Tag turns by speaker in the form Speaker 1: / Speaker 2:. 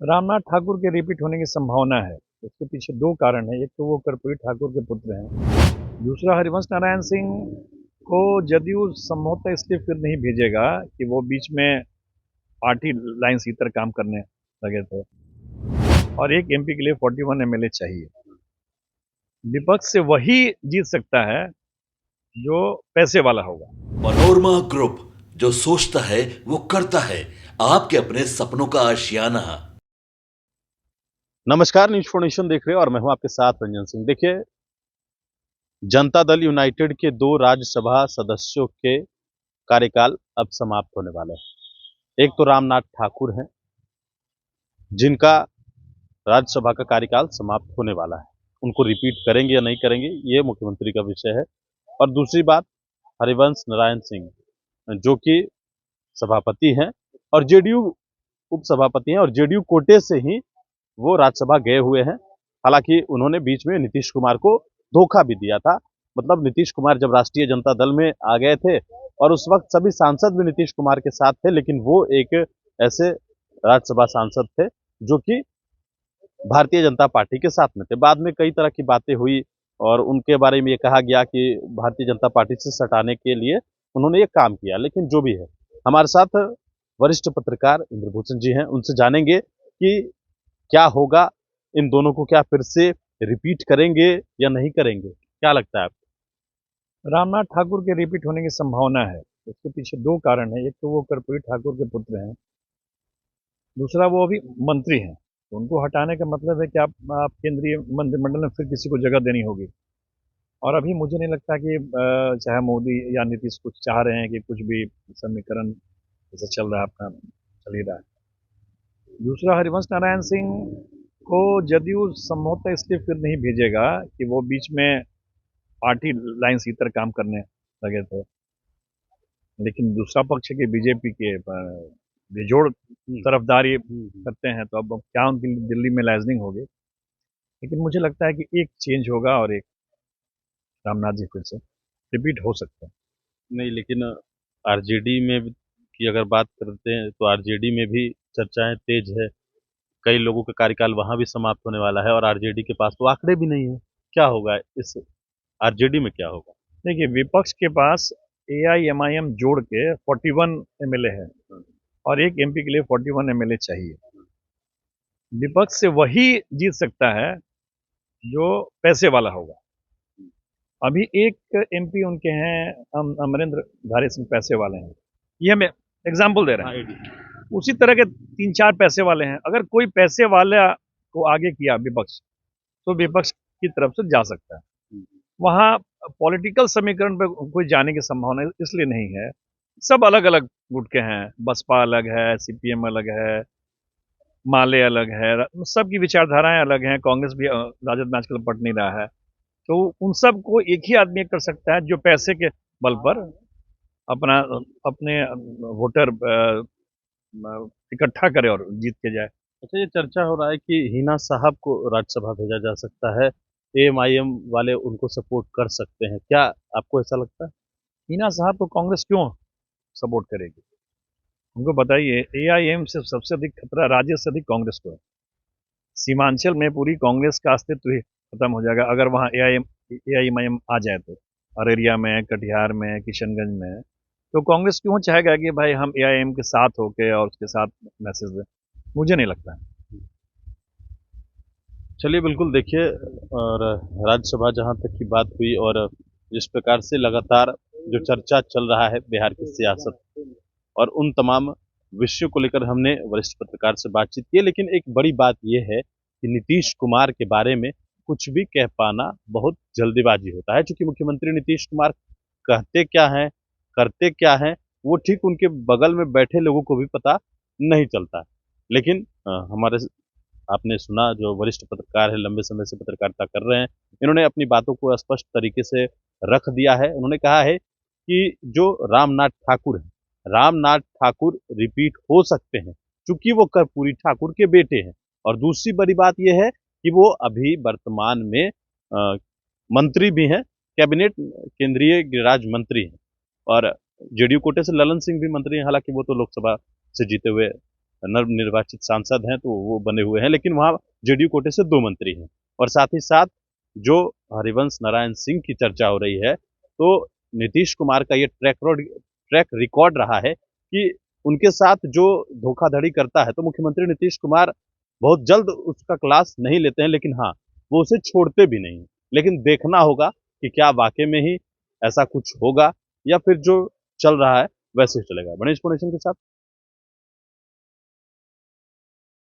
Speaker 1: रामनाथ ठाकुर के रिपीट होने की संभावना है। उसके पीछे दो कारण हैं। एक तो वो कर्पूरी ठाकुर के पुत्र हैं। दूसरा, हरिवंश नारायण सिंह को जदयू संभवतः इसलिए फिर नहीं भेजेगा कि वो बीच में पार्टी लाइन की तरह काम करने लगे थे। और एक एमपी के लिए 41 एमएलए चाहिए। विपक्ष से वही जीत सकता है जो पैसे वाला होगा।
Speaker 2: मनोरमा ग्रुप, जो सोचता है वो करता है। आपके अपने सपनों का आशियाना।
Speaker 3: नमस्कार, न्यूज फॉर नेशन देख रहे हो और मैं हूं आपके साथ रंजन सिंह। देखिए, जनता दल यूनाइटेड के 2 राज्यसभा सदस्यों के कार्यकाल अब समाप्त होने वाले हैं। एक तो रामनाथ ठाकुर हैं, जिनका राज्यसभा का कार्यकाल समाप्त होने वाला है। उनको रिपीट करेंगे या नहीं करेंगे, ये मुख्यमंत्री का विषय है। और दूसरी बात, हरिवंश नारायण सिंह, जो कि सभापति हैं और जेडीयू उपसभापति हैं और जेडीयू कोटे से ही वो राज्यसभा गए हुए हैं। हालांकि उन्होंने बीच में नीतीश कुमार को धोखा भी दिया था। मतलब नीतीश कुमार जब राष्ट्रीय जनता दल में आ गए थे और उस वक्त सभी सांसद भी नीतीश कुमार के साथ थे, लेकिन वो एक ऐसे राज्यसभा सांसद थे जो कि भारतीय जनता पार्टी के साथ में थे। बाद में कई तरह की बातें हुई और उनके बारे में ये कहा गया कि भारतीय जनता पार्टी से सटाने के लिए उन्होंने ये काम किया। लेकिन जो भी है, हमारे साथ वरिष्ठ पत्रकार इंद्रभूषण जी हैं। उनसे जानेंगे कि क्या होगा, इन दोनों को क्या फिर से रिपीट करेंगे या नहीं करेंगे? क्या लगता है आपको?
Speaker 1: रामनाथ ठाकुर के रिपीट होने की संभावना है। उसके पीछे दो कारण हैं। एक तो वो कर्पूरी ठाकुर के पुत्र हैं। दूसरा, वो अभी मंत्री हैं। तो उनको हटाने का मतलब है कि आप केंद्रीय मंत्रिमंडल में फिर किसी को जगह देनी होगी। और अभी मुझे नहीं लगता कि चाहे मोदी या नीतीश कुछ चाह रहे हैं कि कुछ भी समीकरण जैसे चल रहा है अपना चल ही रहा है। दूसरा, हरिवंश नारायण सिंह को जदयू संभवतः इसलिए फिर नहीं भेजेगा कि वो बीच में पार्टी लाइन की तरह काम करने लगे थे। लेकिन दूसरा पक्ष है कि बीजेपी के बेजोड़ तरफदारी करते हैं, तो अब क्या उनकी दिल्ली में लाइजनिंग होगी। लेकिन मुझे लगता है कि एक चेंज होगा और एक रामनाथ जी फिर से रिपीट हो सकता है।
Speaker 3: नहीं, लेकिन आरजेडी में की अगर बात करते हैं तो आरजेडी में भी चर्चाएं तेज है। कई लोगों का कार्यकाल वहां भी समाप्त होने वाला है और आरजेडी के पास तो आंकड़े भी नहीं है। क्या होगा इस आरजेडी में, क्या होगा?
Speaker 1: देखिए, विपक्ष के पास एआईएमआईएम जोड़ के 41 एमएलए है और एक एमपी के लिए 41 एमएलए चाहिए। विपक्ष से वही जीत सकता है जो पैसे वाला होगा। अभी एक एमपी उनके हैं, अमरेंद्र धारी सिंह, पैसे वाले हैं। ये हम एग्जाम्पल दे रहे हैं। उसी तरह के तीन चार पैसे वाले हैं। अगर कोई पैसे वाला को आगे किया विपक्ष, तो विपक्ष की तरफ से जा सकता है। वहां पॉलिटिकल समीकरण पे कोई जाने की संभावना इसलिए नहीं है। सब अलग अलग गुट के हैं। बसपा अलग है, सीपीएम अलग है, माले अलग है, सबकी विचारधाराएं अलग हैं। कांग्रेस भी राजद में आजकल पट नहीं रहा है। तो उन सब को एक ही आदमी कर सकता है जो पैसे के बल पर अपना अपने वोटर इकट्ठा करे और जीत के जाए।
Speaker 3: अच्छा, ये चर्चा हो रहा है कि हिना साहब को राज्यसभा भेजा जा सकता है। एएमआईएम वाले उनको सपोर्ट कर सकते हैं, क्या आपको ऐसा लगता है?
Speaker 1: हिना साहब को कांग्रेस क्यों सपोर्ट करेगी? उनको बताइए, एआईएम से सबसे अधिक खतरा राज्य से अधिक कांग्रेस को है। सीमांचल में पूरी कांग्रेस का अस्तित्व ही खत्म हो जाएगा अगर वहाँ एआईएमआईएम आ जाए तो। अररिया में, कटिहार में, किशनगंज में। तो कांग्रेस क्यों चाहेगा कि भाई हम एआईएम के साथ होके और उसके साथ मैसेज दें? मुझे नहीं लगता है।
Speaker 3: चलिए, बिल्कुल देखिए। और राज्यसभा जहाँ तक की बात हुई और जिस प्रकार से लगातार जो चर्चा चल रहा है बिहार की सियासत और उन तमाम विषयों को लेकर हमने वरिष्ठ पत्रकार से बातचीत की। लेकिन एक बड़ी बात यह है कि नीतीश कुमार के बारे में कुछ भी कह पाना बहुत जल्दीबाजी होता है, क्योंकि मुख्यमंत्री नीतीश कुमार कहते क्या हैं, करते क्या हैं, वो ठीक उनके बगल में बैठे लोगों को भी पता नहीं चलता। लेकिन हमारे आपने सुना, जो वरिष्ठ पत्रकार है, लंबे समय से पत्रकारिता कर रहे हैं, इन्होंने अपनी बातों को स्पष्ट तरीके से रख दिया है। उन्होंने कहा है कि जो रामनाथ ठाकुर है, रामनाथ ठाकुर रिपीट हो सकते हैं, क्योंकि वो कर्पूरी ठाकुर के बेटे हैं। और दूसरी बड़ी बात यह है कि वो अभी वर्तमान में मंत्री भी हैं, कैबिनेट केंद्रीय गृह राज्य मंत्री हैं। और जेडीयू कोटे से ललन सिंह भी मंत्री हैं, हालांकि वो तो लोकसभा से जीते हुए नवनिर्वाचित सांसद हैं तो वो बने हुए हैं, लेकिन वहाँ जेडीयू कोटे से 2 मंत्री हैं। और साथ ही साथ जो हरिवंश नारायण सिंह की चर्चा हो रही है, तो नीतीश कुमार का ये ट्रैक रिकॉर्ड रहा है कि उनके साथ जो धोखाधड़ी करता है तो मुख्यमंत्री नीतीश कुमार बहुत जल्द उसका क्लास नहीं लेते हैं, लेकिन हाँ, वो उसे छोड़ते भी नहीं। लेकिन देखना होगा कि क्या वाकई में ही ऐसा कुछ होगा या फिर जो चल रहा है वैसे ही चलेगा। गणेश फोर्नेशन के साथ